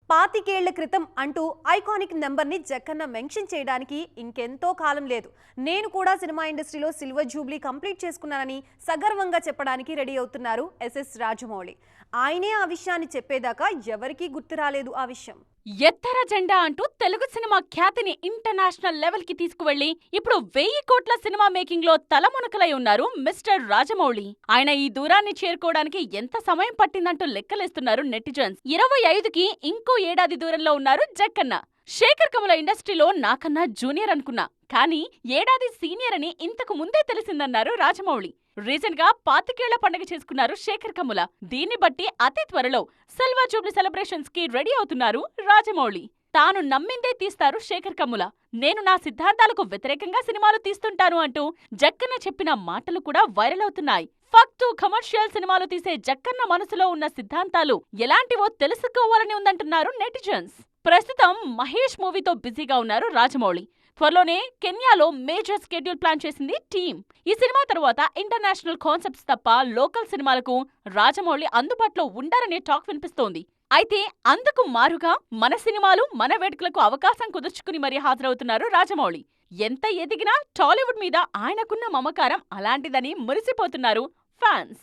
పాతికేళ్ల క్రితం అంటూ ఐకానిక్ నెంబర్ని జక్కన్న మెన్షన్ చేయడానికి ఇంకెంతో కాలం లేదు. నేను కూడా సినిమా ఇండస్ట్రీలో సిల్వర్ జూబ్లీ కంప్లీట్ చేసుకున్నానని సగర్వంగా చెప్పడానికి రెడీ అవుతున్నారు ఎస్ఎస్ రాజమౌళి. ఆయనే ఆ విషయాన్ని చెప్పేదాకా ఎవరికీ గుర్తు రాలేదు ఆ విషయం. ఎత్తర జెండా అంటూ తెలుగు సినిమా ఖ్యాతిని ఇంటర్నేషనల్ లెవెల్ కి తీసుకువెళ్లి ఇప్పుడు 1000 కోట్ల సినిమా మేకింగ్ లో తలమునకలై ఉన్నారు మిస్టర్ రాజమౌళి. ఆయన ఈ దూరాన్ని చేరుకోవడానికి ఎంత సమయం పట్టిందంటూ లెక్కలేస్తున్నారు నెటిజన్స్. 25కి ఇంకో ఏడాది దూరంలో ఉన్నారు జక్కన్న. శేఖర్ కమల ఇండస్ట్రీలో నాకన్నా జూనియర్ అనుకున్నా, కానీ ఏడాది సీనియర్ అని ఇంతకు ముందే తెలిసిందన్నారు రాజమౌళి. రీసెంట్ గా 25 ఏళ్ల పండుగ చేసుకున్నారు శేఖర్ కమల. దీన్ని బట్టి అతి త్వరలో సిల్వర్ జూబ్లీ సెలబ్రేషన్స్ కి రెడీ అవుతున్నారు రాజమౌళి. తాను నమ్మిందే తీస్తారు శేఖర్ కమ్ముల. నేను నా సిద్ధాంతాలకు వ్యతిరేకంగా సినిమాలు తీస్తుంటాను అంటూ జక్కన్న చెప్పిన మాటలు కూడా వైరల్ అవుతున్నాయి. ఫక్తు కమర్షియల్ సినిమాలు తీసే జక్కన్న మనసులో ఉన్న సిద్ధాంతాలు ఎలాంటివో తెలుసుకోవాలని ఉందంటున్నారు నెటిజన్స్. ప్రస్తుతం మహేష్ మూవీతో బిజీగా ఉన్నారు రాజమౌళి. త్వరలోనే కెన్యాలో మేజర్ స్కెడ్యూల్ ప్లాన్ చేసింది టీమ్. ఈ సినిమా తరువాత ఇంటర్నేషనల్ కాన్సెప్ట్స్ తప్ప లోకల్ సినిమాలకు రాజమౌళి అందుబాటులో ఉండరనే టాక్ వినిపిస్తోంది. అయితే అందుకు మారుగా మన సినిమాలు మన వేడుకలకు అవకాశం కుదుర్చుకుని మరీ హాజరవుతున్నారు రాజమౌళి. ఎంత ఎదిగినా టాలీవుడ్ మీద ఆయనకున్న మమకారం అలాంటిదని మురిసిపోతున్నారు ఫ్యాన్స్.